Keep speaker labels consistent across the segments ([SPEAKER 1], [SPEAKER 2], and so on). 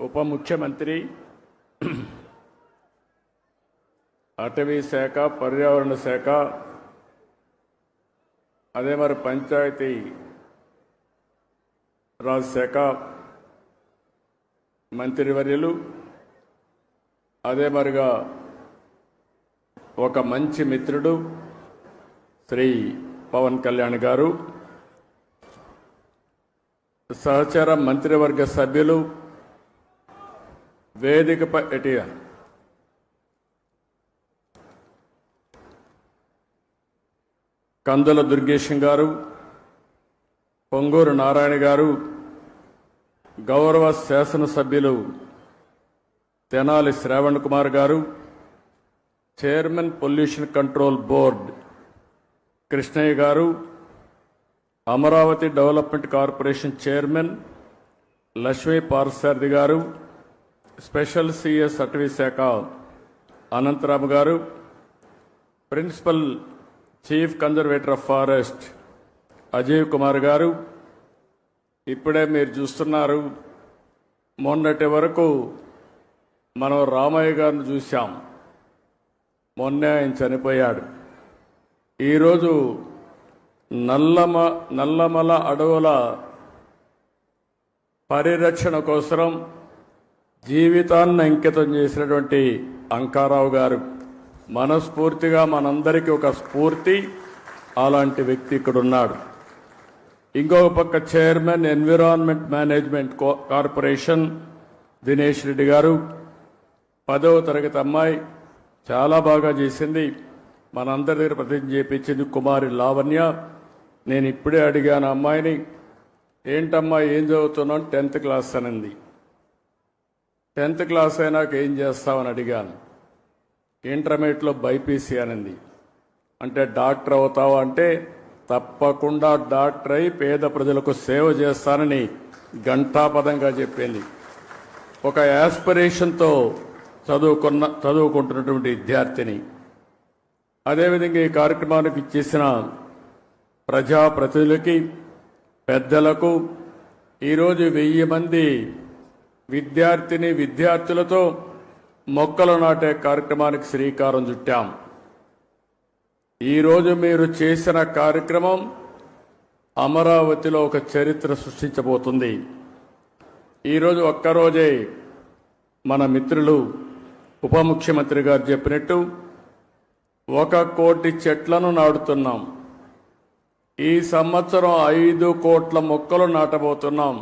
[SPEAKER 1] ఉప ముఖ్యమంత్రి అటవీ శాఖ, పర్యావరణ శాఖ, అదే మరి పంచాయతీ రాజ్ శాఖ మంత్రివర్యులు, అదే మరిగా ఒక మంచి మిత్రుడు శ్రీ పవన్ కళ్యాణ్ గారు, సహచర మంత్రివర్గ సభ్యులు, వేదికపై కందుల దుర్గేశం గారు, పొంగూరు నారాయణ గారు, గౌరవ శాసనసభ్యులు Tenali Shravan Kumar garu, chairman pollution control board Krishnaiah garu, Amaravati development corporation chairman Lakshmi Parthasarathy garu, special CS అటవీ శాఖ Anantharamu garu, principal chief conservator of forest Ajay Kumar garu. ఇప్పుడే మీరు చూస్తున్నారు, మొన్నటి వరకు మనం రామయ్య గారిని చూశాం, మొన్నే ఆయన చనిపోయాడు. ఈరోజు నల్లమల అడవుల పరిరక్షణ కోసం జీవితాన్ని అంకితం చేసినటువంటి అంకారావు గారు మనస్ఫూర్తిగా మనందరికీ ఒక స్ఫూర్తి. అలాంటి వ్యక్తి ఇక్కడ ఉన్నాడు. ఇంకొక పక్క chairman environment management corporation Dinesh Reddy గారు, 10వ తరగతి అమ్మాయి, చాలా బాగా చేసింది, మనందరి దగ్గర ప్రతిజ్ఞ చేయించింది కుమారి లావణ్య. నేను ఇప్పుడే అడిగాను అమ్మాయిని, ఏంటమ్మా ఏం చదువుతున్నావు? 10th క్లాస్ అనింది. 10th క్లాస్ అయినాక ఏం చేస్తావని అడిగాను. ఇంటర్మీడియట్లో బైపీసీ అనింది. అంటే డాక్టర్ అవుతావా అంటే తప్పకుండా డాక్టర్ అయి పేద ప్రజలకు సేవ చేస్తానని ఘంటాపదంగా చెప్పింది. ఒక యాస్పిరేషన్తో చదువుకుంటున్నటువంటి విద్యార్థిని. అదేవిధంగా ఈ కార్యక్రమానికి ఇచ్చేసిన ప్రజాప్రతినిధులకి, పెద్దలకు, ఈరోజు 1000 మంది విద్యార్థులతో మొక్కలు నాటే కార్యక్రమానికి శ్రీకారం చుట్టాం. ఈరోజు మీరు చేసిన కార్యక్రమం అమరావతిలో ఒక చరిత్ర సృష్టించబోతుంది. ఈరోజు ఒక్కరోజే మన మిత్రులు ఉప ముఖ్యమంత్రి గారు చెప్పినట్టు 1 కోటి చెట్లను నాటుతున్నాం. ఈ సంవత్సరం 5 కోట్ల మొక్కలు నాటబోతున్నాం.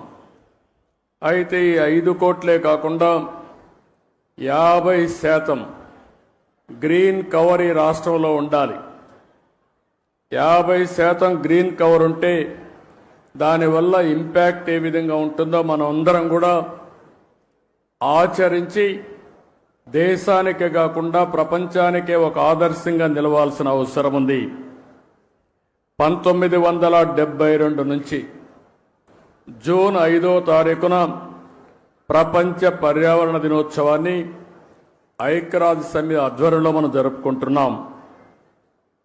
[SPEAKER 1] అయితే ఈ 5 కోట్లే కాకుండా 50% గ్రీన్ కవర్ ఈ రాష్ట్రంలో ఉండాలి. 50% గ్రీన్ కవర్ ఉంటే దానివల్ల ఇంపాక్ట్ ఏ విధంగా ఉంటుందో మనం అందరం కూడా ఆచరించి దేశానికే కాకుండా ప్రపంచానికే ఒక ఆదర్శంగా నిలవాల్సిన అవసరం ఉంది. 1972 నుంచి జూన్ 5వ తారీఖున ప్రపంచ పర్యావరణ దినోత్సవాన్ని ఐక్యరాజ్య సమితి ఆధ్వర్యంలో మనం జరుపుకుంటున్నాం.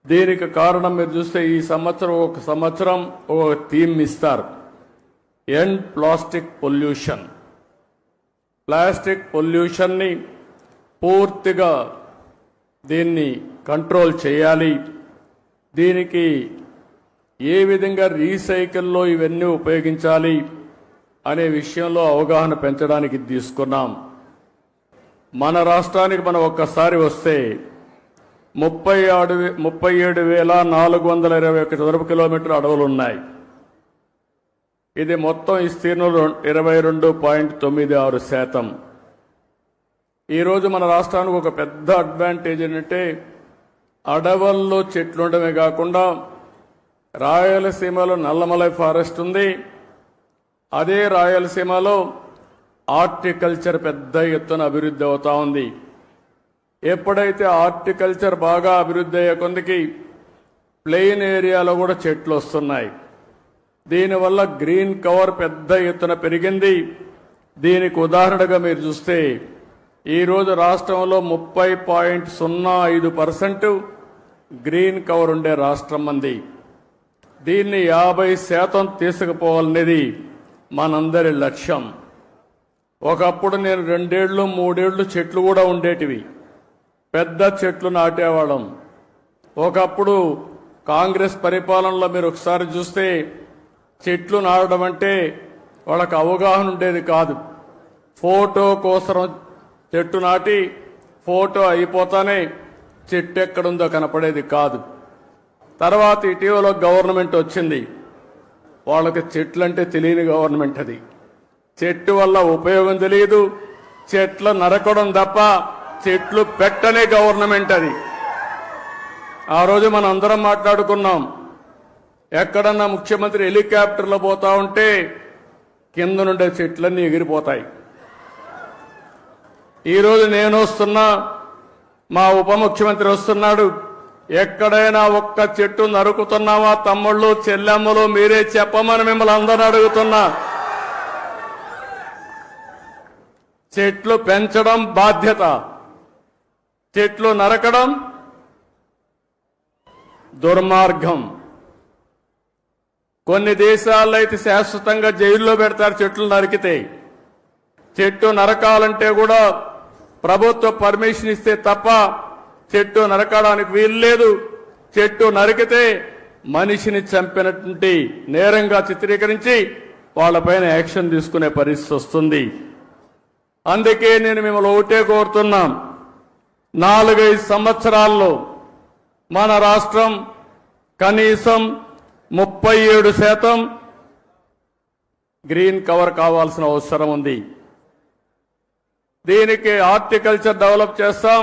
[SPEAKER 1] దీనికి కారణం మీరు చూస్తే ఈ సంవత్సరం ఒక థీమ్ ఇస్తారు, ఎండ్ ప్లాస్టిక్ పొల్యూషన్. ప్లాస్టిక్ పొల్యూషన్ని పూర్తిగా దీన్ని కంట్రోల్ చేయాలి. దీనికి ఏ విధంగా రీసైకిల్లో ఇవన్నీ ఉపయోగించాలి అనే విషయంలో అవగాహన పెంచడానికి తీసుకున్నాం. మన రాష్ట్రానికి మనం ఒక్కసారి వస్తే 37,421 చదరపు కిలోమీటర్ల అడవులు ఉన్నాయి. ఇది మొత్తం విస్తీర్ణంలో 22.96%. ఈరోజు మన రాష్ట్రానికి ఒక పెద్ద అడ్వాంటేజ్ ఏంటంటే అడవుల్లో చెట్లు ఉండడమే కాకుండా రాయలసీమలో నల్లమలై ఫారెస్ట్ ఉంది. అదే రాయలసీమలో హార్టికల్చర్ పెద్ద ఎత్తున అభివృద్ధి అవుతా ఉంది. ఎప్పుడైతే హార్టికల్చర్ బాగా అభివృద్ధి అయ్యే కొందికి ప్లెయిన్ ఏరియాలో కూడా చెట్లు వస్తున్నాయి. దీనివల్ల గ్రీన్ కవర్ పెద్ద ఎత్తున పెరిగింది. దీనికి ఉదాహరణగా మీరు చూస్తే ఈరోజు రాష్ట్రంలో 30.05% గ్రీన్ కవర్ ఉండే రాష్ట్రం మంది. దీన్ని 50% తీసుకుపోవాలనేది మనందరి లక్ష్యం. ఒకప్పుడు నేను 2 ఏళ్ళు 3 ఏళ్ళు చెట్లు కూడా ఉండేటివి. పెద్ద చెట్లు నాటేవాళ్ళం. ఒకప్పుడు కాంగ్రెస్ పరిపాలనలో మీరు ఒకసారి చూస్తే చెట్లు నాటడం అంటే వాళ్ళకి అవగాహన ఉండేది కాదు. ఫోటో కోసం చెట్టు నాటి ఫోటో అయిపోతానే చెట్టు ఎక్కడుందో కనపడేది కాదు. తర్వాత ఇటీవల గవర్నమెంట్ వచ్చింది. వాళ్ళకి చెట్లంటే తెలియని గవర్నమెంట్ అది. చెట్టు వల్ల ఉపయోగం తెలియదు, చెట్లు నరకడం తప్ప చెట్లు పెట్టనే గవర్నమెంట్ అది. ఆ రోజు మనం అందరం మాట్లాడుకున్నాం. ఎక్కడన్నా ముఖ్యమంత్రి హెలికాప్టర్లో పోతా ఉంటే కింద నుండే చెట్లన్నీ ఎగిరిపోతాయి. ఈరోజు నేను వస్తున్నా, మా ఉప ముఖ్యమంత్రి వస్తున్నాడు. ఎక్కడైనా ఒక్క చెట్టు నరుకుతున్నావా తమ్ముళ్ళు చెల్లెమ్మలు మీరే చెప్పమని మిమ్మల్ని అందరూ అడుగుతున్నా. చెట్లు పెంచడం బాధ్యత, చెట్లు నరకడం దుర్మార్గం. కొన్ని దేశాల్లో అయితే శాశ్వతంగా జైల్లో పెడతారు చెట్లు నరికితే. చెట్టు నరకాలంటే కూడా ప్రభుత్వ పర్మిషన్ ఇస్తే తప్ప చెట్టు నరకడానికి వీల్లేదు. చెట్టు నరికితే మనిషిని చంపినటువంటి నేరంగా చిత్రీకరించి వాళ్ళపైన యాక్షన్ తీసుకునే పరిస్థితి వస్తుంది. అందుకే నేను మిమ్మల్ని ఒకటే కోరుతున్నాం, 4-5 సంవత్సరాల్లో మన రాష్ట్రం కనీసం 37% గ్రీన్ కవర్ కావాల్సిన అవసరం ఉంది. దీనికి హార్టికల్చర్ డెవలప్ చేస్తాం.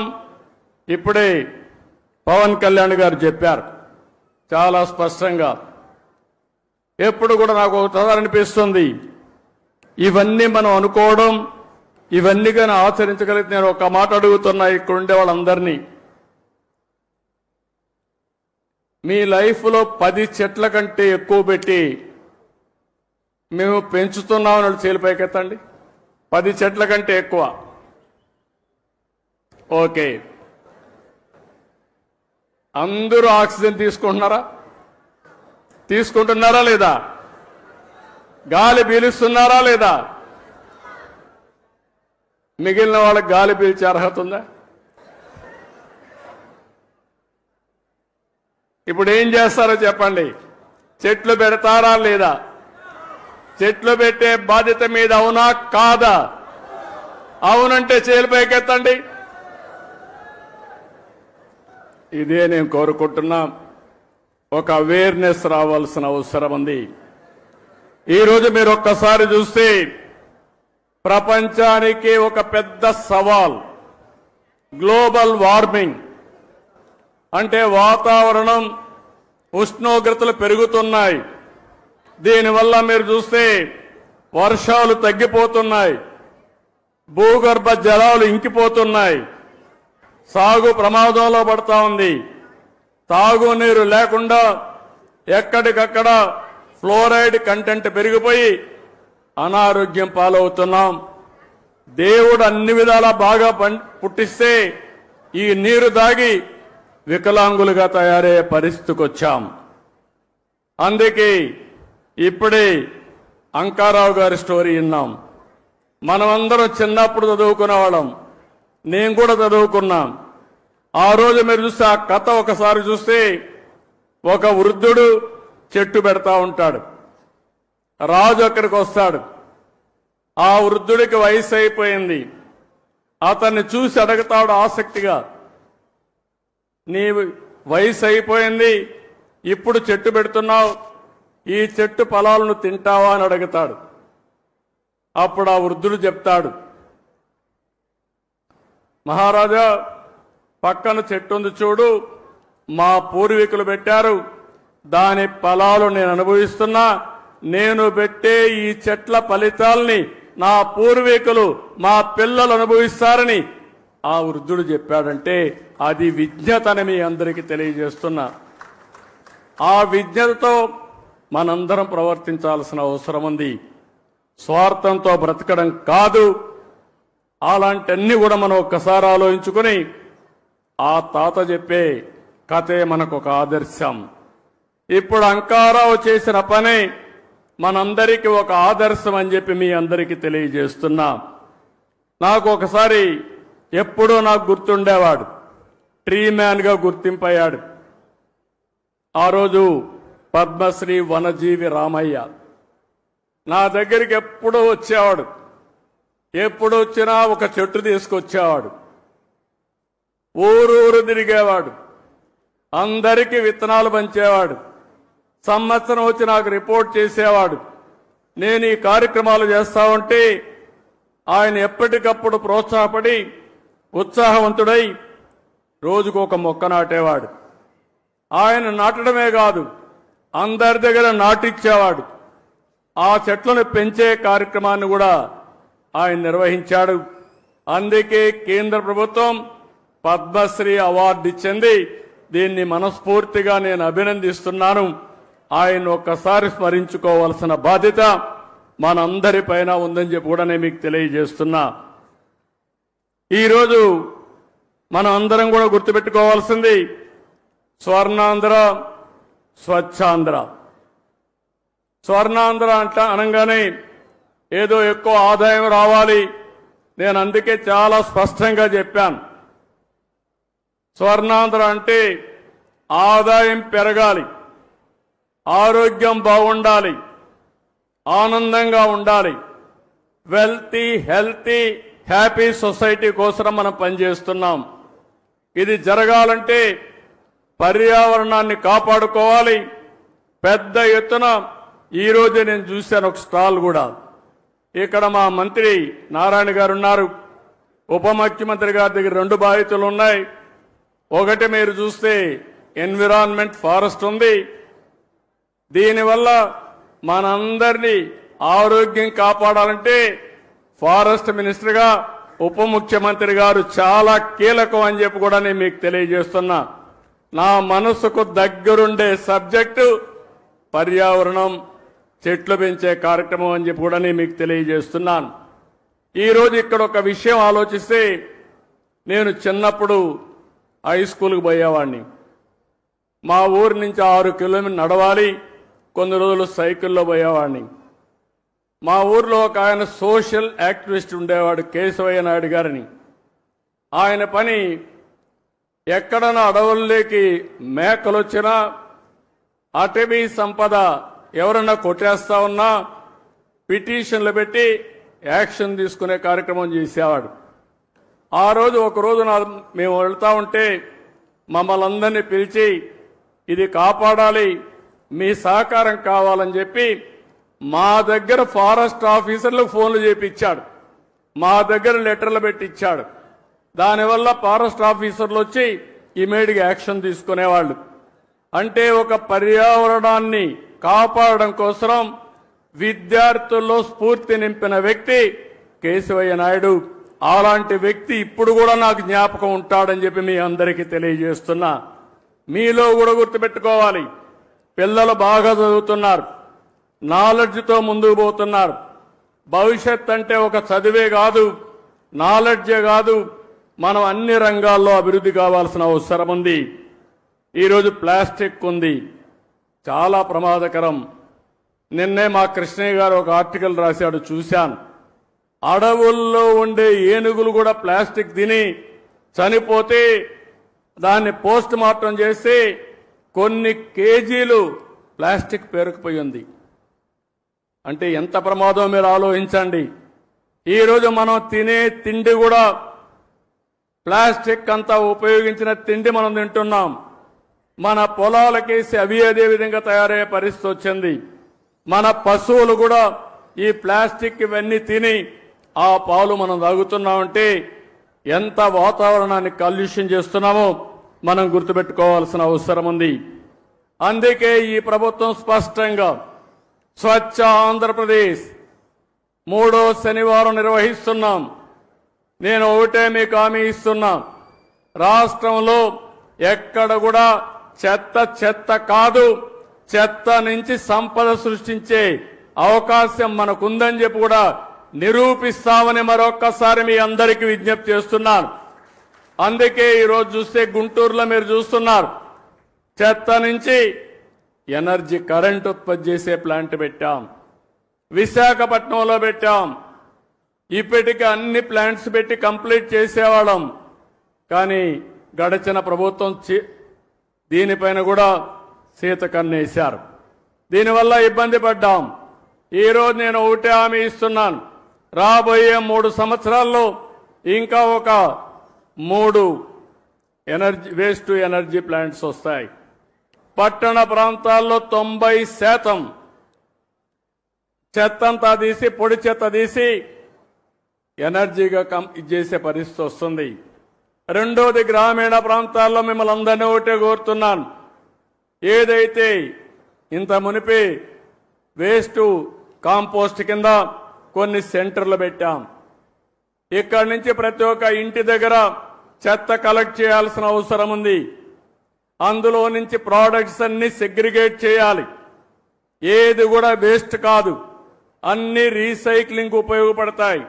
[SPEAKER 1] ఇప్పుడే పవన్ కళ్యాణ్ గారు చెప్పారు చాలా స్పష్టంగా. ఎప్పుడు కూడా నాకు ఒకసారి అనిపిస్తుంది, ఇవన్నీ మనం అనుకోవడం, ఇవన్నీ కానీ ఆచరించగలిగితే నేను ఒక మాట అడుగుతున్నా ఇక్కడ ఉండే వాళ్ళందరినీ, మీ లైఫ్లో 10 చెట్ల కంటే ఎక్కువ పెట్టి మేము పెంచుతున్నామని వాళ్ళు చేలిపైకెత్తండి. 10 చెట్ల కంటే ఎక్కువ. ఓకే, అందరూ ఆక్సిజన్ తీసుకుంటున్నారా లేదా? గాలి పీలుస్తున్నారా లేదా? మిగిలిన వాళ్ళకి గాలి పీల్చే అర్హత ఉందా? ఇప్పుడు ఏం చేస్తారో చెప్పండి. చెట్లు పెడతారా లేదా? చెట్లు పెట్టే బాధ్యత మీద అవునా కాదా? అవునంటే చేలిపైకెత్తండి. ఇదే నేను కోరుకుంటున్నా. ఒక అవేర్నెస్ రావాల్సిన అవసరం ఉంది. ఈరోజు మీరు ఒక్కసారి చూస్తే ప్రపంచానికి ఒక పెద్ద సవాల్ గ్లోబల్ వార్మింగ్. అంటే వాతావరణం ఉష్ణోగ్రతలు పెరుగుతున్నాయి. దీనివల్ల మీరు చూస్తే వర్షాలు తగ్గిపోతున్నాయి, భూగర్భ జలాలు ఇంకిపోతున్నాయి, సాగు ప్రమాదంలో పడతా ఉంది. తాగునీరు లేకుండా ఎక్కడికక్కడ ఫ్లోరైడ్ కంటెంట్ పెరిగిపోయి అనారోగ్యం పాలవుతున్నాం. దేవుడు అన్ని విధాలా బాగా పుట్టిస్తే ఈ నీరు దాగి వికలాంగులుగా తయారయ్యే పరిస్థితికి వచ్చాం. అందుకే ఇప్పుడే అంకారావు గారి స్టోరీ విన్నాం. మనమందరం చిన్నప్పుడు చదువుకునేవాళ్ళం, నేను కూడా చదువుకున్నాం. ఆ రోజు మీరు చూస్తే ఆ కథ ఒకసారి చూస్తే ఒక వృద్ధుడు చెట్టు పెడతా ఉంటాడు. రాజు అక్కడికి వస్తాడు. ఆ వృద్ధుడికి వయసు అయిపోయింది. అతన్ని చూసి అడుగుతాడు ఆసక్తిగా, నీ వయసు అయిపోయింది, ఇప్పుడు చెట్టు పెడుతున్నావు, ఈ చెట్టు ఫలాలను తింటావా అని అడుగుతాడు. అప్పుడు ఆ వృద్ధుడు చెప్తాడు, మహారాజా పక్కన చెట్టు ఉంది చూడు, మా పూర్వీకులు పెట్టారు, దాని ఫలాలు నేను అనుభవిస్తున్నా, నేను పెట్టే ఈ చెట్ల ఫలితాల్ని నా పూర్వీకులు మా పిల్లలు అనుభవిస్తారని ఆ వృద్ధుడు చెప్పాడంటే అది విజ్ఞతని మీ అందరికీ తెలియజేస్తున్నా. ఆ విజ్ఞతతో మనందరం ప్రవర్తించాల్సిన అవసరం ఉంది. స్వార్థంతో బ్రతకడం కాదు. అలాంటివన్నీ కూడా మనం ఒక్కసారి ఆలోచించుకుని ఆ తాత చెప్పే కథే మనకు ఒక ఆదర్శం. ఇప్పుడు అంకారావు చేసిన పని మనందరికీ ఒక ఆదర్శం అని చెప్పి మీ అందరికీ తెలియజేస్తున్నా. నాకు ఒకసారి ఎప్పుడూ నాకు గుర్తుండేవాడు, ట్రీ మ్యాన్గా గుర్తింపయ్యాడు. ఆ రోజు పద్మశ్రీ వనజీవి రామయ్య నా దగ్గరికి ఎప్పుడూ వచ్చేవాడు. ఎప్పుడు వచ్చినా ఒక చెట్టు తీసుకొచ్చేవాడు. ఊరూరు తిరిగేవాడు. అందరికీ విత్తనాలు పంచేవాడు. సంవత్సరం వచ్చి నాకు రిపోర్ట్ చేసేవాడు. నేను ఈ కార్యక్రమాలు చేస్తా ఉంటే ఆయన ఎప్పటికప్పుడు ప్రోత్సాహపడి ఉత్సాహవంతుడై రోజుకు ఒక మొక్క నాటేవాడు. ఆయన నాటడమే కాదు, అందరి దగ్గర నాటిచ్చేవాడు. ఆ చెట్లను పెంచే కార్యక్రమాన్ని కూడా ఆయన నిర్వహించాడు. అందుకే కేంద్ర ప్రభుత్వం పద్మశ్రీ అవార్డు ఇచ్చింది. దీన్ని మనస్ఫూర్తిగా నేను అభినందిస్తున్నాను. ఆయన ఒక్కసారి స్మరించుకోవాల్సిన బాధ్యత మనందరిపైన ఉందని చెప్పి కూడా నేను మీకు తెలియజేస్తున్నా. ఈరోజు మనం అందరం కూడా గుర్తుపెట్టుకోవాల్సింది స్వర్ణాంధ్ర, స్వచ్ఛాంధ్ర. స్వర్ణాంధ్ర అనగానే ఏదో ఎక్కువ ఆదాయం రావాలి. నేను అందుకే చాలా స్పష్టంగా చెప్పాను. స్వర్ణాంధ్ర అంటే ఆదాయం పెరగాలి, ఆరోగ్యం బాగుండాలి, ఆనందంగా ఉండాలి. వెల్తీ, హెల్తీ, హ్యాపీ సొసైటీ కోసం మనం పనిచేస్తున్నాం. ఇది జరగాలంటే పర్యావరణాన్ని కాపాడుకోవాలి. పెద్ద ఎత్తున ఈరోజు నేను చూశాను ఒక స్టాల్ కూడా. ఇక్కడ మా మంత్రి నారాయణ గారు ఉన్నారు. ఉప ముఖ్యమంత్రి గారి దగ్గర 2 బాధ్యతలు ఉన్నాయి. ఒకటి మీరు చూస్తే ఎన్విరాన్మెంట్, ఫారెస్ట్ ఉంది. దీనివల్ల మనందరినీ ఆరోగ్యం కాపాడాలంటే ఫారెస్ట్ మినిస్టర్గా ఉప ముఖ్యమంత్రి గారు చాలా కీలకం అని చెప్పి కూడా నేను మీకు తెలియజేస్తున్నా. నా మనసుకు దగ్గరుండే సబ్జెక్టు పర్యావరణం, చెట్లు పెంచే కార్యక్రమం అని చెప్పి కూడా నేను మీకు తెలియజేస్తున్నాను. ఈరోజు ఇక్కడ ఒక విషయం ఆలోచిస్తే, నేను చిన్నప్పుడు హై స్కూల్కి పోయేవాడిని. మా ఊరి నుంచి 6 కిలోమీటర్లు నడవాలి. కొన్ని రోజులు సైకిల్లో పోయేవాడిని. మా ఊర్లో ఒక ఆయన సోషల్ యాక్టివిస్ట్ ఉండేవాడు, కేశవయ్య నాయుడు గారిని. ఆయన పని ఎక్కడన్నా అడవుల్లోకి మేకలు వచ్చినా, అటవీ సంపద ఎవరన్నా కొట్టేస్తా ఉన్నా పిటిషన్లు పెట్టి యాక్షన్ తీసుకునే కార్యక్రమం చేసేవాడు. ఆ రోజు ఒకరోజు మేము వెళ్తా ఉంటే మమ్మల్ని అందరినీ పిలిచి ఇది కాపాడాలి, మీ సహకారం కావాలని చెప్పి మా దగ్గర ఫారెస్ట్ ఆఫీసర్లకు ఫోన్లు చేపించాడు. మా దగ్గర లెటర్లు పెట్టించాడు. దానివల్ల ఫారెస్ట్ ఆఫీసర్లు వచ్చి ఇమీడియట్గా యాక్షన్ తీసుకునేవాళ్ళు. అంటే ఒక పర్యావరణాన్ని కాపాడడం కోసం విద్యార్థుల్లో స్ఫూర్తి నింపిన వ్యక్తి కేశవయ్య నాయుడు. అలాంటి వ్యక్తి ఇప్పుడు కూడా నాకు జ్ఞాపకం ఉంటాడని చెప్పి మీ అందరికీ తెలియజేస్తున్నా. మీలో కూడా గుర్తుపెట్టుకోవాలి, పిల్లలు బాగా చదువుతున్నారు, నాలెడ్జ్తో ముందుకు పోతున్నారు. భవిష్యత్ అంటే ఒక చదివే కాదు, నాలెడ్జే కాదు, మనం అన్ని రంగాల్లో అభివృద్ధి కావాల్సిన అవసరం ఉంది. ఈరోజు ప్లాస్టిక్ ఉంది, చాలా ప్రమాదకరం. నిన్నే మా కృష్ణయ్య గారు ఒక ఆర్టికల్ రాశాడు, చూశాను. అడవుల్లో ఉండే ఏనుగులు కూడా ప్లాస్టిక్ తిని చనిపోతే దాన్ని పోస్ట్ మార్టం చేసి కొన్ని కేజీలు ప్లాస్టిక్ పేరుకుపోయింది. అంటే ఎంత ప్రమాదం మీరు ఆలోచించండి. ఈరోజు మనం తినే తిండి కూడా ప్లాస్టిక్ అంతా ఉపయోగించిన తిండి మనం తింటున్నాం. మన పొలాలకేసి అవి అదే విధంగా తయారయ్యే పరిస్థితి వచ్చింది. మన పశువులు కూడా ఈ ప్లాస్టిక్ ఇవన్నీ తిని ఆ పాలు మనం తాగుతున్నామంటే ఎంత వాతావరణాన్ని కాలుష్యం చేస్తున్నామో మనం గుర్తుపెట్టుకోవాల్సిన అవసరం ఉంది. అందుకే ఈ ప్రభుత్వం స్పష్టంగా స్వచ్ఛ ఆంధ్రప్రదేశ్ 3వ శనివారం నిర్వహిస్తున్నాం. నేను ఒకటే మీకు హామీ ఇస్తున్నా, రాష్ట్రంలో ఎక్కడ కూడా చెత్త కాదు, చెత్త నుంచి సంపద సృష్టించే అవకాశం మనకుందని చెప్పి కూడా నిరూపిస్తామని మరొక్కసారి మీ అందరికీ విజ్ఞప్తి చేస్తున్నాను. అందుకే ఈరోజు చూస్తే గుంటూరులో మీరు చూస్తున్నారు, చెత్త నుంచి ఎనర్జీ, కరెంట్ ఉత్పత్తి చేసే ప్లాంట్ పెట్టాం. విశాఖపట్నంలో పెట్టాం. ఇప్పటికి అన్ని ప్లాంట్స్ పెట్టి కంప్లీట్ చేసేవాళ్ళం. కానీ గడిచిన ప్రభుత్వం దీనిపైన కూడా సీత కన్నేశారు. దీనివల్ల ఇబ్బంది పడ్డాం. ఈరోజు నేను ఒకటే హామీ ఇస్తున్నాను, రాబోయే 3 సంవత్సరాల్లో ఇంకా ఒక 3 వేస్ట్ టు ఎనర్జీ ప్లాంట్స్ వస్తాయి. పట్టణ ప్రాంతాల్లో 90% చెత్తంతా తీసి పొడి చెత్త తీసి ఎనర్జీగా చేసే పరిస్థితి వస్తుంది. రెండోది, గ్రామీణ ప్రాంతాల్లో మిమ్మల్ని అందరినీ ఒకటే కోరుతున్నాను, ఏదైతే ఇంత మునిపి వేస్ట్ కాంపోస్ట్ కింద కొన్ని సెంటర్లు పెట్టాం. ఇక్కడి నుంచి ప్రతి ఒక్క ఇంటి దగ్గర చెత్త కలెక్ట్ చేయాల్సిన అవసరం ఉంది. అందులో నుంచి ప్రోడక్ట్స్ అన్ని సెగ్రిగేట్ చేయాలి. ఏది కూడా వేస్ట్ కాదు, అన్ని రీసైక్లింగ్ ఉపయోగపడతాయి.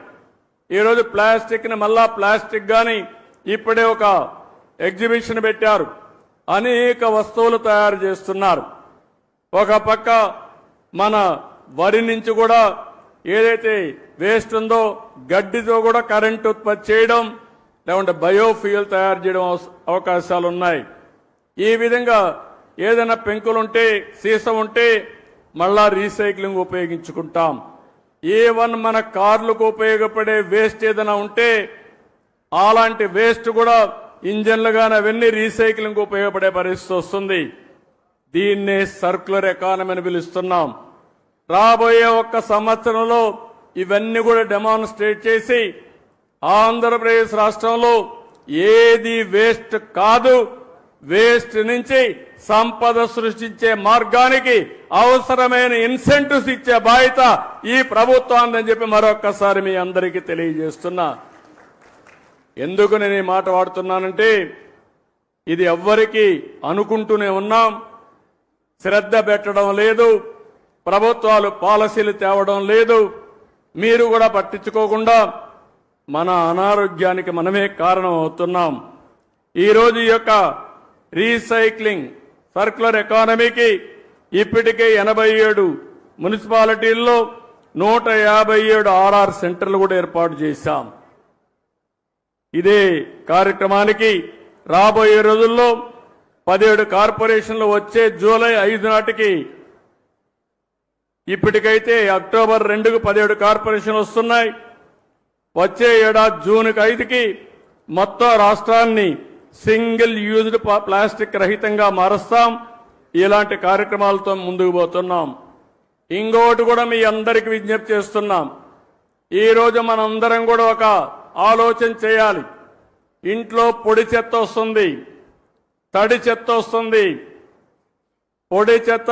[SPEAKER 1] ఈరోజు ప్లాస్టిక్ని మళ్ళా ప్లాస్టిక్ గాని ఇప్పుడే ఒక ఎగ్జిబిషన్ పెట్టారు. అనేక వస్తువులు తయారు చేస్తున్నారు. ఒక పక్క మన వరి నుంచి కూడా ఏదైతే వేస్ట్ ఉందో గడ్డితో కూడా కరెంట్ ఉత్పత్తి చేయడం, లేకుంటే బయోఫ్యూయల్ తయారు చేయడం అవకాశాలు ఉన్నాయి. ఈ విధంగా ఏదైనా పెంకులుంటే సీసం ఉంటే మళ్ళా రీసైక్లింగ్ ఉపయోగించుకుంటాం. ఈవన్ మన కార్లకు ఉపయోగపడే వేస్ట్ ఏదైనా ఉంటే అలాంటి వేస్ట్ కూడా ఇంజన్లు కానీ అవన్నీ రీసైక్లింగ్ ఉపయోగపడే పరిస్థితి వస్తుంది. దీన్నే సర్క్యులర్ ఎకానమీ అని పిలుస్తున్నాం. రాబోయే 1 సంవత్సరంలో ఇవన్నీ కూడా డెమాన్స్ట్రేట్ చేసి ఆంధ్రప్రదేశ్ రాష్ట్రంలో ఏది వేస్ట్ కాదు, వేస్ట్ నుంచి సంపద సృష్టించే మార్గానికి అవసరమైన ఇన్సెంటివ్స్ ఇచ్చే బాధ్యత ఈ ప్రభుత్వాన్ని చెప్పి మరొక్కసారి మీ అందరికీ తెలియజేస్తున్నా. ఎందుకు నేను ఈ మాట వాడుతున్నానంటే, ఇది ఎవ్వరికీ అనుకుంటూనే ఉన్నాం, శ్రద్ధ పెట్టడం లేదు, ప్రభుత్వాలు పాలసీలు తేవడం లేదు, మీరు కూడా పట్టించుకోకుండా మన అనారోగ్యానికి మనమే కారణం అవుతున్నాం. ఈరోజు ఈ యొక్క రీసైక్లింగ్ సర్క్యులర్ ఎకానమీకి ఇప్పటికే 87 మున్సిపాలిటీల్లో 157 ఆర్ఆర్ సెంటర్లు కూడా ఏర్పాటు చేశాం. ఇదే కార్యక్రమానికి రాబోయే రోజుల్లో 17 కార్పొరేషన్లు వచ్చే జూలై 5 నాటికి, ఇప్పటికైతే అక్టోబర్ 2కు 17 కార్పొరేషన్లు వస్తున్నాయి. వచ్చే ఏడాది జూన్ 5కి మొత్తం రాష్ట్రాన్ని సింగిల్ యూజ్డ్ ప్లాస్టిక్ రహితంగా మారుస్తాం. ఇలాంటి కార్యక్రమాలతో ముందుకు పోతున్నాం. ఇంకోటి కూడా మీ అందరికి విజ్ఞప్తి చేస్తున్నాం. ఈరోజు మనందరం కూడా ఒక ఆలోచన చేయాలి. ఇంట్లో పొడి చెత్త వస్తుంది, తడి చెత్త వస్తుంది. పొడి చెత్త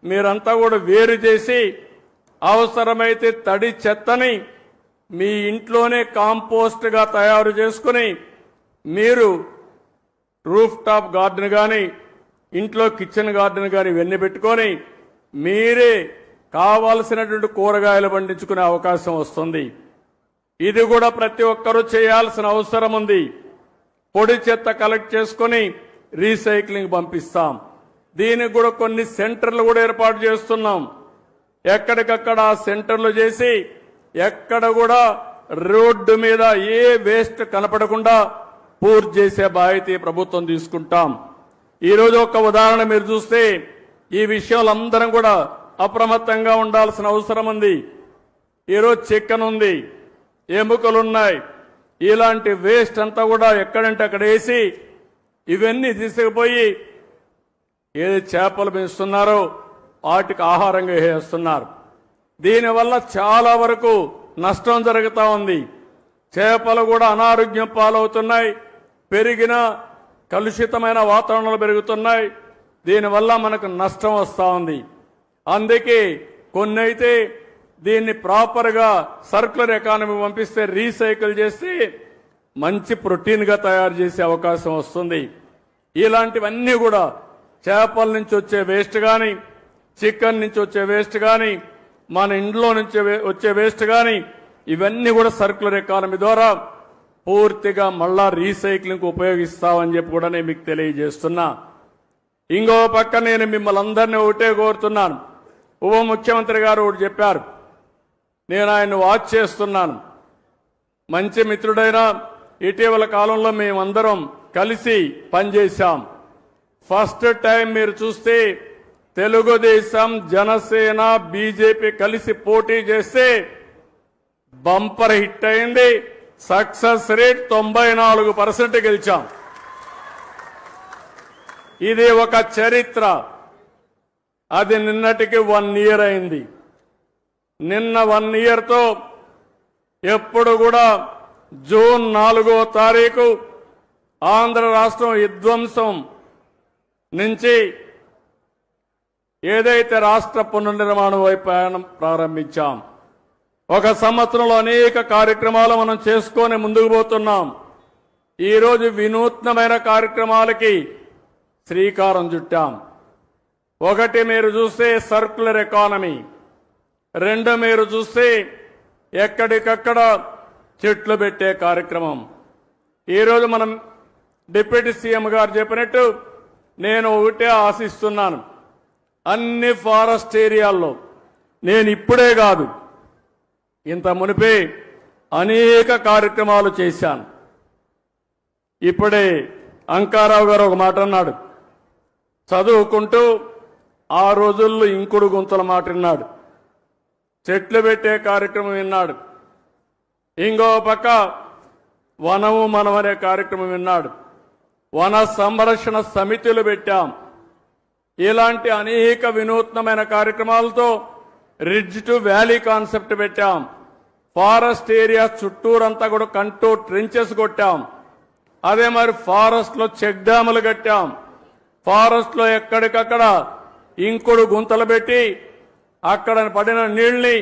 [SPEAKER 1] మీరంతా కూడా వేరు చేసి అవసరమైతే తడి చెత్తని మీ ఇంట్లోనే కాంపోస్ట్ గా తయారు చేసుకుని మీరు రూఫ్ టాప్ గార్డెన్ కానీ ఇంట్లో కిచెన్ గార్డెన్ కానీ ఇవన్నీ పెట్టుకొని మీరే కావాల్సినటువంటి కూరగాయలు పండించుకునే అవకాశం వస్తుంది. ఇది కూడా ప్రతి ఒక్కరూ చేయాల్సిన అవసరం ఉంది. పొడి చెత్త కలెక్ట్ చేసుకుని రీసైక్లింగ్ పంపిస్తాం. దీనికి కూడా కొన్ని సెంటర్లు కూడా ఏర్పాటు చేస్తున్నాం. ఎక్కడికక్కడ ఆ సెంటర్లు చేసి ఎక్కడ కూడా రోడ్డు మీద ఏ వేస్ట్ కనపడకుండా పూర్తి చేసే బాధ్యత ప్రభుత్వం తీసుకుంటాం. ఈరోజు ఒక ఉదాహరణ మీరు చూస్తే ఈ విషయాలు అందరం కూడా అప్రమత్తంగా ఉండాల్సిన అవసరం ఉంది. ఈరోజు చికెన్ ఉంది, ఎముకలున్నాయి, ఇలాంటి వేస్ట్ అంతా కూడా ఎక్కడంటే అక్కడ వేసి ఇవన్నీ తీసుకుపోయి ఏది చేపలు పెంచుతున్నారో వాటికి ఆహారంగా వేస్తున్నారు. దీనివల్ల చాలా వరకు నష్టం జరుగుతూ ఉంది. చేపలు కూడా అనారోగ్యం పాలవుతున్నాయి. పెరిగిన కలుషితమైన వాతావరణాలు పెరుగుతున్నాయి. దీనివల్ల మనకు నష్టం వస్తూ ఉంది. అందుకే కొన్ని అయితే దీన్ని ప్రాపర్గా సర్క్యులర్ ఎకానమీ పంపిస్తే రీసైకిల్ చేసి మంచి ప్రోటీన్గా తయారు చేసే అవకాశం వస్తుంది. ఇలాంటివన్నీ కూడా చేపల నుంచి వచ్చే వేస్ట్ కానీ, చికెన్ నుంచి వచ్చే వేస్ట్ కానీ, మన ఇంట్లో నుంచి వచ్చే వేస్ట్ కానీ ఇవన్నీ కూడా సర్క్యులర్ ఎకానమీ ద్వారా పూర్తిగా మళ్ళా రీసైక్లింగ్ ఉపయోగిస్తామని చెప్పి కూడా నేను మీకు తెలియజేస్తున్నా. ఇంకో పక్క నేను మిమ్మల్ని అందరినీ ఒకటే కోరుతున్నాను. ఉప ముఖ్యమంత్రి గారు ఒకటి చెప్పారు, నేను ఆయన వాచ్ చేస్తున్నాను. మంచి మిత్రుడైన ఇటీవల కాలంలో మేమందరం కలిసి పనిచేశాం. ఫస్ట్ టైం మీరు చూస్తే తెలుగుదేశం, జనసేన, బీజేపీ కలిసి పోటీ చేస్తే బంపర్ హిట్ అయింది. సక్సెస్ రేట్ 94% గెలిచాం. ఇది ఒక చరిత్ర. అది నిన్నటికి 1 ఇయర్ అయింది. నిన్న 1 ఇయర్తో ఎప్పుడు కూడా జూన్ 4వ తారీఖు ఆంధ్ర రాష్ట్రం విధ్వంసం నుంచి ఏదైతే రాష్ట్ర పునర్నిర్మాణం వైపు ప్రయాణం ప్రారంభించాం. ఒక సంవత్సరంలో అనేక కార్యక్రమాలు మనం చేసుకొని ముందుకు పోతున్నాం. ఈరోజు వినూత్నమైన కార్యక్రమాలకి శ్రీకారం చుట్టాం. ఒకటి మీరు చూస్తే సర్క్యులర్ ఎకానమీ, 2 మీరు చూస్తే ఎక్కడికక్కడ చెట్లు పెట్టే కార్యక్రమం. ఈరోజు మనం డిప్యూటీ సీఎం గారు చెప్పినట్టు నేను ఒకటే ఆశిస్తున్నాను, అన్ని ఫారెస్ట్ ఏరియాల్లో నేను ఇప్పుడే కాదు ఇంత మునిపే అనేక కార్యక్రమాలు చేశాను. ఇప్పుడే అంకారావు గారు ఒక మాట అన్నాడు, చదువుకుంటూ ఆ రోజుల్లో ఇంకుడు గుంతల మాట విన్నాడు, చెట్లు పెట్టే కార్యక్రమం విన్నాడు, ఇంకో పక్క వనము మనం అనే కార్యక్రమం విన్నాడు, వన సంరక్షణ సమితులు పెట్టాం. ఇలాంటి అనేక వినూత్నమైన కార్యక్రమాలతో రిడ్జ్ టు వ్యాలీ కాన్సెప్ట్ పెట్టాం. ఫారెస్ట్ ఏరియా చుట్టూరంతా కూడా కంటోర్ ట్రెంచెస్ కొట్టాం. అదే మరి ఫారెస్ట్ లో చెక్ డ్యాములు కట్టాం. ఫారెస్ట్ లో ఎక్కడికక్కడ ఇంకుడు గుంతలు పెట్టి అక్కడ పడిన నీళ్ని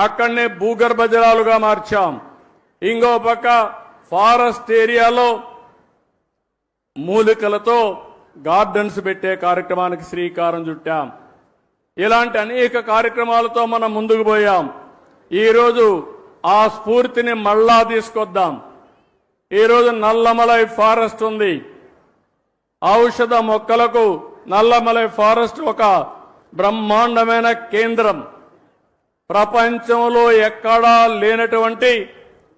[SPEAKER 1] అక్కడనే భూగర్భ జలాలుగా మార్చాం. ఇంకో పక్క ఫారెస్ట్ ఏరియాలో మూలికలతో గార్డెన్స్ పెట్టే కార్యక్రమానికి శ్రీకారం చుట్టాం. ఇలాంటి అనేక కార్యక్రమాలతో మనం ముందుకు పోయాం. ఈరోజు ఆ స్ఫూర్తిని మళ్ళా తీసుకొద్దాం. ఈరోజు నల్లమలై ఫారెస్ట్ ఉంది. ఔషధ మొక్కలకు నల్లమలై ఫారెస్ట్ ఒక బ్రహ్మాండమైన కేంద్రం. ప్రపంచంలో ఎక్కడా లేనటువంటి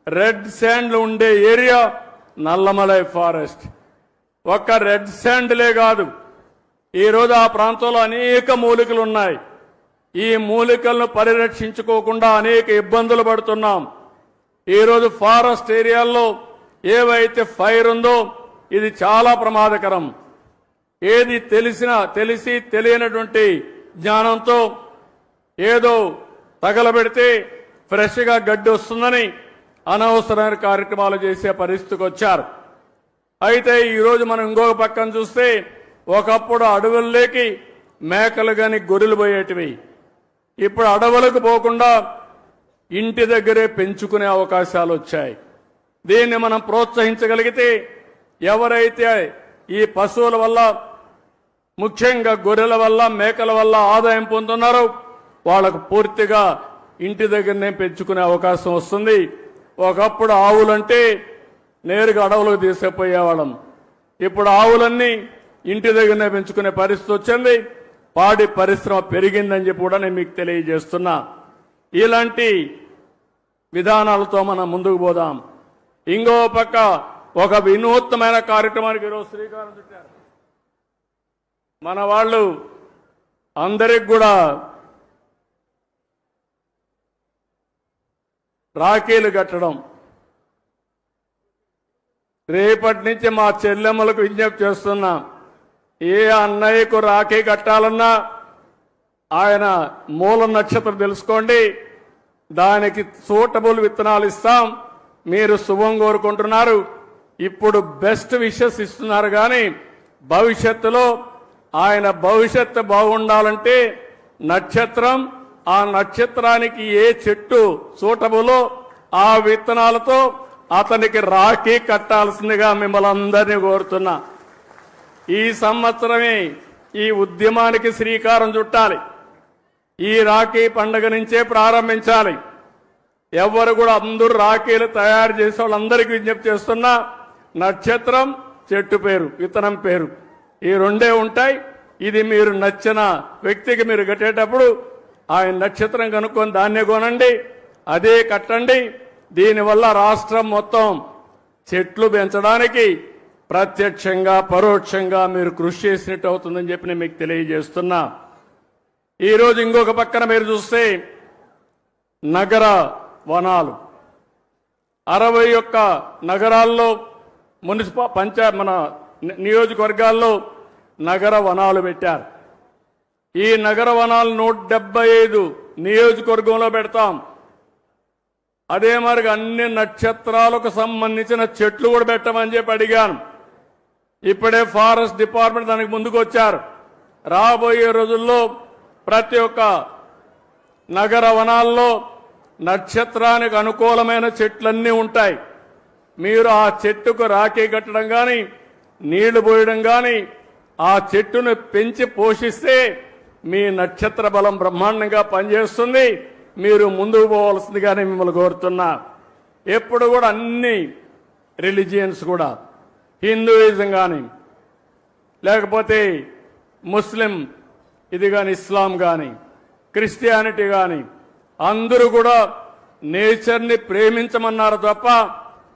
[SPEAKER 1] రెడ్ శాండ్ ఉండే ఏరియా నల్లమలై ఫారెస్ట్. ఒక్క రెడ్ శాండ్లే కాదు, ఈరోజు ఆ ప్రాంతంలో అనేక మూలికలు ఉన్నాయి. ఈ మూలికలను పరిరక్షించుకోకుండా అనేక ఇబ్బందులు పడుతున్నాం. ఈరోజు ఫారెస్ట్ ఏరియాల్లో ఏవైతే ఫైర్ ఉందో ఇది చాలా ప్రమాదకరం. ఏది తెలిసి తెలియనటువంటి జ్ఞానంతో ఏదో తగలబెడితే ఫ్రెష్గా గడ్డి వస్తుందని అనవసరమైన కార్యక్రమాలు చేసే పరిస్థితికి వచ్చారు. అయితే ఈరోజు మనం ఇంకొక పక్కన చూస్తే ఒకప్పుడు అడవుల్లోకి మేకలు గాని గొర్రెలు పోయేటివి. ఇప్పుడు అడవులకు పోకుండా ఇంటి దగ్గరే పెంచుకునే అవకాశాలు వచ్చాయి. దీన్ని మనం ప్రోత్సహించగలిగితే ఎవరైతే ఈ పశువుల వల్ల ముఖ్యంగా గొర్రెల వల్ల మేకల వల్ల ఆదాయం పొందుతున్నారో వాళ్లకు పూర్తిగా ఇంటి దగ్గరనే పెంచుకునే అవకాశం వస్తుంది. ఒకప్పుడు ఆవులంటే నేరుగా అడవులకు తీసుకుపోయేవాళ్ళం. ఇప్పుడు ఆవులన్నీ ఇంటి దగ్గరనే పెంచుకునే పరిస్థితి వచ్చింది. పాడి పరిశ్రమ పెరిగిందని చెప్పి కూడా నేను మీకు తెలియజేస్తున్నా. ఇలాంటి విధానాలతో మనం ముందుకు పోదాం. ఇంకో పక్క ఒక వినూత్నమైన కార్యక్రమానికి ఈరోజు శ్రీకారం చుట్టారు. మన వాళ్ళు అందరికి కూడా రాఖీలు కట్టడం. రేపటి నుంచి మా చెల్లెమ్మలకు విజ్ఞప్తి చేస్తున్నా, ఏ అన్నయ్యకు రాఖీ కట్టాలన్నా ఆయన మూల నక్షత్రం తెలుసుకోండి, దానికి సూటబుల్ విత్తనాలు ఇస్తాం. మీరు శుభం కోరుకుంటున్నారు, ఇప్పుడు బెస్ట్ విషెస్ ఇస్తున్నారు. కానీ భవిష్యత్తులో ఆయన భవిష్యత్తు బాగుండాలంటే నక్షత్రం, ఆ నక్షత్రానికి ఏ చెట్టు సూటబులో ఆ విత్తనాలతో అతనికి రాఖీ కట్టాల్సిందిగా మిమ్మల్ని అందరినీ కోరుతున్నా. ఈ సంవత్సరమే ఈ ఉద్యమానికి శ్రీకారం చుట్టాలి. ఈ రాఖీ పండుగ నుంచే ప్రారంభించాలి. ఎవరు కూడా అందరూ రాఖీలు తయారు చేసే వాళ్ళందరికీ విజ్ఞప్తి చేస్తున్నా, నక్షత్రం, చెట్టు పేరు, విత్తనం పేరు, ఈ రెండే ఉంటాయి. ఇది మీరు నచ్చిన వ్యక్తికి మీరు కట్టేటప్పుడు ఆయన నక్షత్రం కనుక్కొని దాన్నే కొనండి, అదే కట్టండి. దీనివల్ల రాష్ట్రం మొత్తం చెట్లు పెంచడానికి ప్రత్యక్షంగా పరోక్షంగా మీరు కృషి చేసినట్టు అవుతుందని చెప్పి నేను మీకు తెలియజేస్తున్నా. ఈరోజు ఇంకొక పక్కన మీరు చూస్తే నగర వనాలు 61 నగరాల్లో మన నియోజకవర్గాల్లో నగర వనాలు పెట్టారు. ఈ నగర వనాలు 175 నియోజకవర్గంలో పెడతాం. అదే మరి అన్ని నక్షత్రాలకు సంబంధించిన చెట్లు కూడా పెట్టమని చెప్పి అడిగాను. ఇప్పుడే ఫారెస్ట్ డిపార్ట్మెంట్ దానికి ముందుకు వచ్చారు. రాబోయే రోజుల్లో ప్రతి ఒక్క నగర వనాల్లో నక్షత్రానికి అనుకూలమైన చెట్లన్నీ ఉంటాయి. మీరు ఆ చెట్టుకు రాఖీ కట్టడం కానీ నీళ్లు పోయడం కానీ ఆ చెట్టును పెంచి పోషిస్తే మీ నక్షత్ర బలం బ్రహ్మాండంగా పనిచేస్తుంది. మీరు ముందుకు పోవాల్సిందిగానే మిమ్మల్ని కోరుతున్నా. ఎప్పుడు కూడా అన్ని రిలీజియన్స్ కూడా హిందూయిజం కానీ లేకపోతే ముస్లిం ఇది కానీ ఇస్లాం కానీ క్రిస్టియానిటీ కానీ అందరూ కూడా నేచర్ని ప్రేమించమన్నారు తప్ప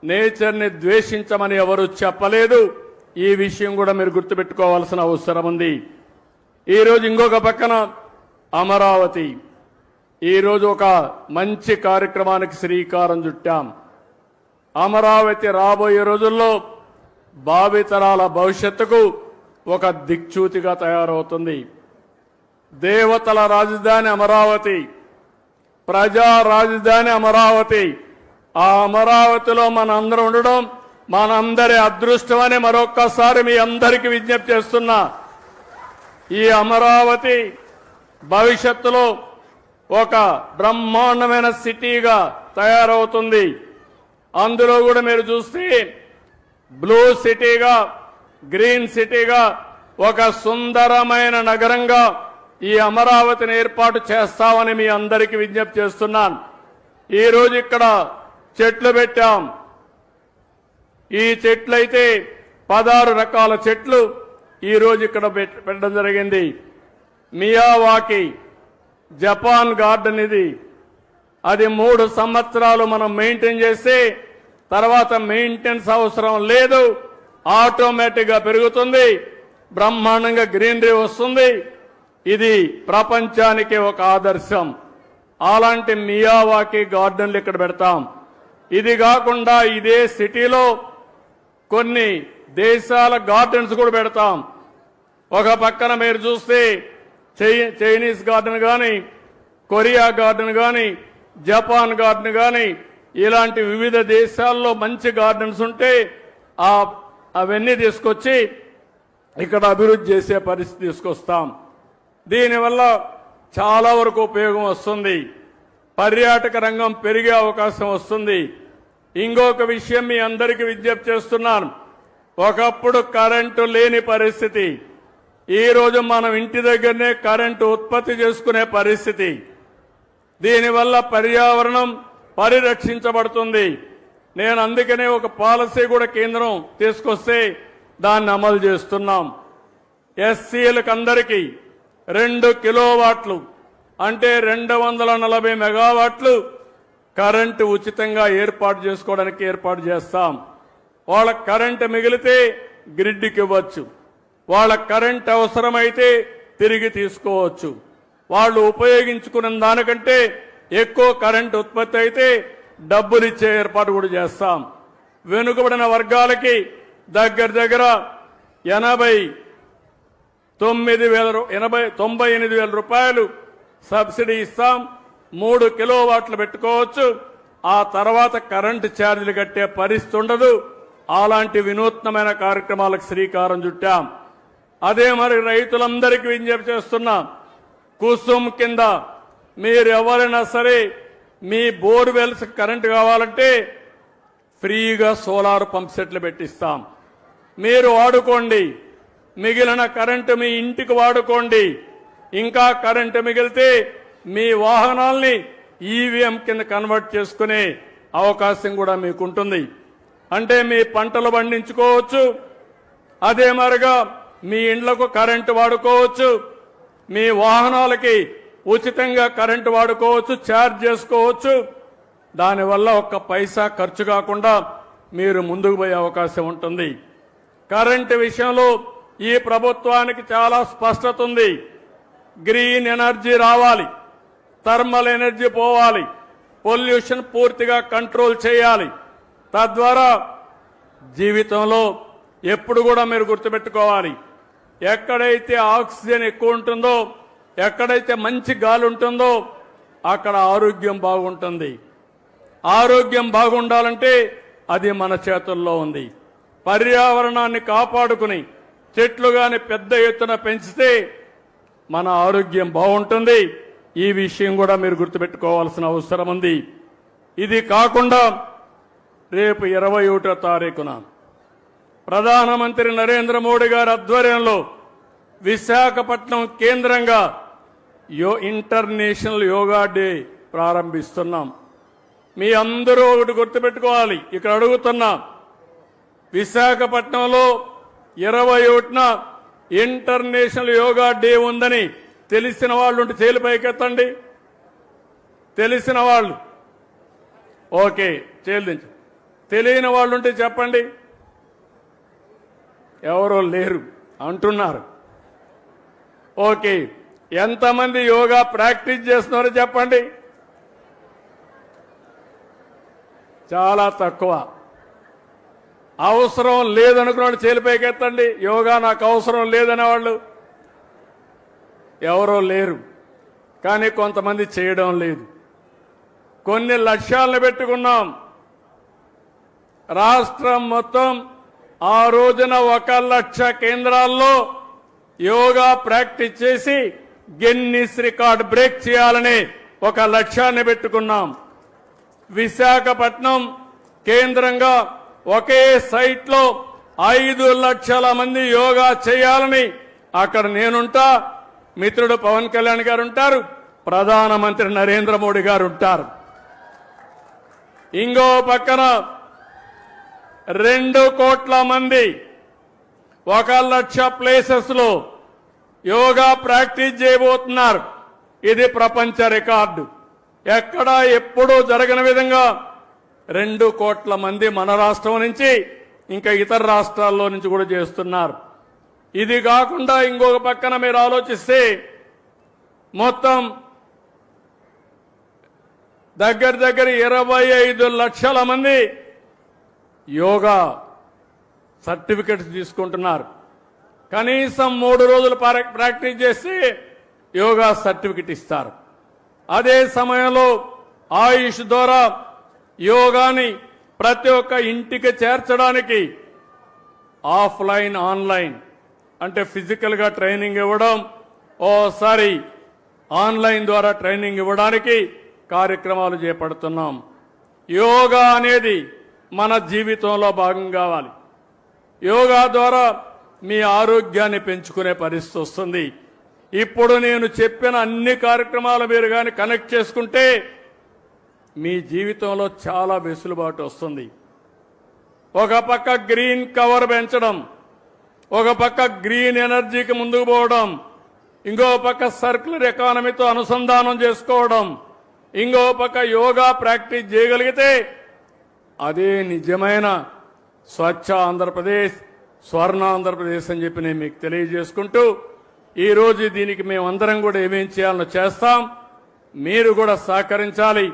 [SPEAKER 1] నేచర్ని ద్వేషించమని ఎవరు చెప్పలేదు. ఈ విషయం కూడా మీరు గుర్తుపెట్టుకోవాల్సిన అవసరం ఉంది. ఈరోజు ఇంకొక పక్కన అమరావతి, ఈరోజు ఒక మంచి కార్యక్రమానికి శ్రీకారం చుట్టాం. అమరావతి రాబోయే రోజుల్లో భావితరాల భవిష్యత్తుకు ఒక దిక్చూతిగా తయారవుతుంది. దేవతల రాజధాని అమరావతి, ప్రజా రాజధాని అమరావతి. ఆ అమరావతిలో మనందరం ఉండడం మనందరి అదృష్టమని మరొక్కసారి మీ అందరికీ విజ్ఞప్తి చేస్తున్నా. ఈ అమరావతి భవిష్యత్తులో ఒక బ్రహ్మాండమైన సిటీగా తయారవుతుంది. అందులో కూడా మీరు చూస్తే బ్లూ సిటీగా గ్రీన్ సిటీగా ఒక సుందరమైన నగరంగా ఈ అమరావతిని ఏర్పాటు చేస్తామని మీ అందరికీ విజ్ఞప్తి చేస్తున్నాను. ఈరోజు ఇక్కడ చెట్లు పెట్టాం. ఈ చెట్లయితే 16 రకాల చెట్లు ఈరోజు ఇక్కడ పెట్టడం జరిగింది. మియావాకి జపాన్ గార్డెన్ ఇది. అది 3 సంవత్సరాలు మనం మెయింటైన్ చేస్తే తర్వాత మెయింటెనెన్స్ అవసరం లేదు, ఆటోమేటిక్ గా పెరుగుతుంది, బ్రహ్మాండంగా గ్రీనరీ వస్తుంది. ఇది ప్రపంచానికి ఒక ఆదర్శం. అలాంటి మియావాకి గార్డెన్లు ఇక్కడ పెడతాం. ఇది కాకుండా ఇదే సిటీలో కొన్ని దేశాల గార్డెన్స్ కూడా పెడతాం. ఒక పక్కన మీరు చూస్తే చైనీస్ గార్డెన్ కానీ కొరియా గార్డెన్ కానీ జపాన్ గార్డెన్ కానీ ఇలాంటి వివిధ దేశాల్లో మంచి గార్డెన్స్ ఉంటే అవన్నీ తీసుకొచ్చి ఇక్కడ అభివృద్ధి చేసే పరిస్థితి తీసుకొస్తాం. దీనివల్ల చాలా వరకు ఉపయోగం వస్తుంది. పర్యాటక రంగం పెరిగే అవకాశం వస్తుంది. ఇంకొక విషయం మీ అందరికీ విజ్ఞప్తి చేస్తున్నాను. ఒకప్పుడు కరెంటు లేని పరిస్థితి, ఈరోజు మనం ఇంటి దగ్గరనే కరెంటు ఉత్పత్తి చేసుకునే పరిస్థితి. దీనివల్ల పర్యావరణం పరిరక్షించబడుతుంది. నేను అందుకనే ఒక పాలసీ కూడా కేంద్రం తీసుకొస్తే దాన్ని అమలు చేస్తున్నాం. ఎస్సీలకు అందరికీ 2 కిలోవాట్లు అంటే 240 మెగావాట్లు కరెంటు ఉచితంగా ఏర్పాటు చేసుకోవడానికి ఏర్పాటు చేస్తాం. వాళ్ళ కరెంటు మిగిలితే గ్రిడ్కి ఇవ్వచ్చు, వాళ్ళ కరెంట్ అవసరమైతే తిరిగి తీసుకోవచ్చు. వాళ్ళు ఉపయోగించుకున్న దానికంటే ఎక్కువ కరెంట్ ఉత్పత్తి అయితే డబ్బులు ఇచ్చే ఏర్పాటు కూడా చేస్తాం. వెనుకబడిన వర్గాలకి దగ్గర 98,000 రూపాయలు సబ్సిడీ ఇస్తాం. 3 కిలోవాట్లు పెట్టుకోవచ్చు. ఆ తర్వాత కరెంటు ఛార్జీలు కట్టే పరిస్థితి ఉండదు. అలాంటి వినూత్నమైన కార్యక్రమాలకు శ్రీకారం చుట్టాం. అదే మరి రైతులందరికీ విజ్ఞప్తి చేస్తున్నాం. కుసుమ్ కింద మీరు ఎవరైనా సరే మీ బోర్వెల్స్ కరెంటు కావాలంటే ఫ్రీగా సోలార్ పంప్ సెట్లు పెట్టిస్తాం. మీరు వాడుకోండి, మిగిలిన కరెంటు మీ ఇంటికి వాడుకోండి. ఇంకా కరెంటు మిగిలితే మీ వాహనాల్ని ఈవీఎం కింద కన్వర్ట్ చేసుకునే అవకాశం కూడా మీకుంటుంది. అంటే మీ పంటలు పండించుకోవచ్చు, అదే మరిగా మీ ఇండ్లకు కరెంటు వాడుకోవచ్చు, మీ వాహనాలకి ఉచితంగా కరెంటు వాడుకోవచ్చు, ఛార్జ్ చేసుకోవచ్చు. దానివల్ల ఒక్క పైసా ఖర్చు కాకుండా మీరు ముందుకు పోయే అవకాశం ఉంటుంది. కరెంటు విషయంలో ఈ ప్రభుత్వానికి చాలా స్పష్టత ఉంది. గ్రీన్ ఎనర్జీ రావాలి, థర్మల్ ఎనర్జీ పోవాలి, పొల్యూషన్ పూర్తిగా కంట్రోల్ చేయాలి. తద్వారా జీవితంలో ఎప్పుడు కూడా మీరు గుర్తుపెట్టుకోవాలి, ఎక్కడైతే ఆక్సిజన్ ఎక్కువ ఉంటుందో, ఎక్కడైతే మంచి గాలి ఉంటుందో అక్కడ ఆరోగ్యం బాగుంటుంది. ఆరోగ్యం బాగుండాలంటే అది మన చేతుల్లో ఉంది. పర్యావరణాన్ని కాపాడుకుని చెట్లు గాని పెద్ద ఎత్తున పెంచితే మన ఆరోగ్యం బాగుంటుంది. ఈ విషయం కూడా మీరు గుర్తుపెట్టుకోవాల్సిన అవసరం ఉంది. ఇది కాకుండా రేపు 21వ తారీఖున ప్రధానమంత్రి నరేంద్ర మోడీ గారి ఆధ్వర్యంలో విశాఖపట్నం కేంద్రంగా ఇంటర్నేషనల్ యోగా డే ప్రారంభిస్తున్నాం. మీ అందరూ ఒకటి గుర్తుపెట్టుకోవాలి, ఇక్కడ అడుగుతున్నా, విశాఖపట్నంలో 21న ఇంటర్నేషనల్ యోగా డే ఉందని తెలిసిన వాళ్ళు ఉంటే చేలు పైకెత్తండి. తెలిసిన వాళ్ళు ఓకే, చేలు దించు. తెలియని వాళ్ళు ఉంటే చెప్పండి. ఎవరో లేరు అంటున్నారు. ఓకే, ఎంతమంది యోగా ప్రాక్టీస్ చేస్తున్నారో చెప్పండి. చాలా తక్కువ. అవసరం లేదనుకున్నాడు చేలు పైకెత్తండి. యోగా నాకు అవసరం లేదనేవాళ్ళు ఎవరో లేరు. కానీ కొంతమంది చేయడం లేదు. కొన్ని లక్ష్యాలను పెట్టుకున్నాం. రాష్ట్రం మొత్తం ఆ రోజున 1 లక్ష కేంద్రాల్లో యోగా ప్రాక్టీస్ చేసి గిన్నిస్ రికార్డ్ బ్రేక్ చేయాలని ఒక లక్ష్యాన్ని పెట్టుకున్నాం. విశాఖపట్నం కేంద్రంగా ఒకే సైట్లో 5 లక్షల మంది యోగా చేయాలని అక్కడ నేనుంటా, మిత్రుడు పవన్ కళ్యాణ్ గారు ఉంటారు, ప్రధానమంత్రి నరేంద్ర మోడీ గారు ఉంటారు. ఇంకో పక్కన 2 కోట్ల మంది 1 లక్ష ప్లేసెస్ లో యోగా ప్రాక్టీస్ చేయబోతున్నారు. ఇది ప్రపంచ రికార్డు. ఎక్కడా ఎప్పుడూ జరగని విధంగా 2 కోట్ల మంది మన రాష్ట్రం నుంచి ఇంకా ఇతర రాష్ట్రాల్లో నుంచి కూడా చేస్తున్నారు. ఇది కాకుండా ఇంకొక పక్కన మీరు ఆలోచిస్తే మొత్తం దగ్గర 25 లక్షల మంది యోగా సర్టిఫికెట్స్ తీసుకుంటున్నారు. కనీసం 3 రోజులు ప్రాక్టీస్ చేసి యోగా సర్టిఫికెట్ ఇస్తారు. అదే సమయంలో ఆయుష్ ద్వారా యోగాని ప్రతి ఒక్క ఇంటికి చేర్చడానికి ఆఫ్లైన్ ఆన్లైన్ అంటే ఫిజికల్ గా ట్రైనింగ్ ఇవ్వడం, ఓసారి ఆన్లైన్ ద్వారా ట్రైనింగ్ ఇవ్వడానికి కార్యక్రమాలు చేపడుతున్నాం. యోగా అనేది మన జీవితంలో భాగం కావాలి. యోగా ద్వారా మీ ఆరోగ్యాన్ని పెంచుకునే పరిస్థితి వస్తుంది. ఇప్పుడు నేను చెప్పిన అన్ని కార్యక్రమాలు మీరు కానీ కనెక్ట్ చేసుకుంటే మీ జీవితంలో చాలా వెసులుబాటు వస్తుంది. ఒక పక్క గ్రీన్ కవర్ పెంచడం, ఒక పక్క గ్రీన్ ఎనర్జీకి ముందుకు పోవడం, ఇంకో పక్క సర్క్యులర్ ఎకానమీతో అనుసంధానం చేసుకోవడం, ఇంకో పక్క యోగా ప్రాక్టీస్ చేయగలిగితే అదే నిజమైన స్వచ్ఛ ఆంధ్రప్రదేశ్, స్వర్ణ ఆంధ్రప్రదేశ్ అని చెప్పి నేను మీకు తెలియజేసుకుంటూ ఈరోజు దీనికి మేమందరం కూడా ఏమేం చేయాలో చేస్తాం. మీరు కూడా సహకరించాలి.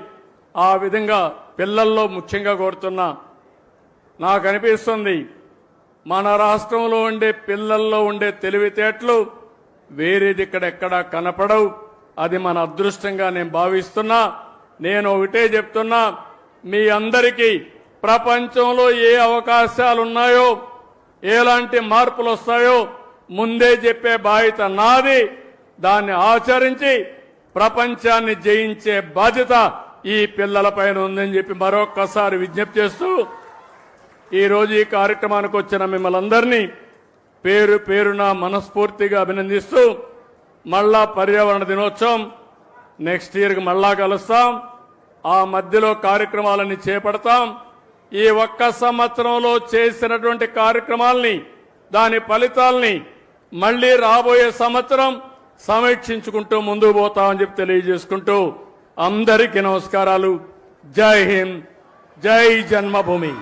[SPEAKER 1] ఆ విధంగా పిల్లల్లో ముఖ్యంగా కోరుతున్నా, నాకు అనిపిస్తుంది మన రాష్ట్రంలో ఉండే పిల్లల్లో ఉండే తెలివితేటలు వేరేది ఇక్కడెక్కడా కనపడవు. అది మన అదృష్టంగా నేను భావిస్తున్నా. నేను ఒకటే చెప్తున్నా, మీ అందరికీ ప్రపంచంలో ఏ అవకాశాలు ఉన్నాయో, ఎలాంటి మార్పులు వస్తాయో ముందే చెప్పే బాధ్యత నాది. దాన్ని ఆచరించి ప్రపంచాన్ని జయించే బాధ్యత ఈ పిల్లలపైన ఉందని చెప్పి మరొక్కసారి విజ్ఞప్తి చేస్తూ ఈరోజు ఈ కార్యక్రమానికి వచ్చిన మిమ్మల్ని అందరినీ పేరు పేరున మనస్ఫూర్తిగా అభినందిస్తూ మళ్ళా పర్యావరణ దినోత్సవం నెక్స్ట్ ఇయర్కి మళ్ళా కలుస్తాం. ఆ మధ్యలో కార్యక్రమాలన్నీ చేపడతాం. ఈ 1 సంవత్సరంలో చేసినటువంటి కార్యక్రమాల్ని, దాని ఫలితాల్ని మళ్లీ రాబోయే సంవత్సరం సమీక్షించుకుంటూ ముందుకు పోతామని చెప్పి తెలియజేసుకుంటూ అందరికీ నమస్కారాలు. జై హింద్, జై జన్మభూమి.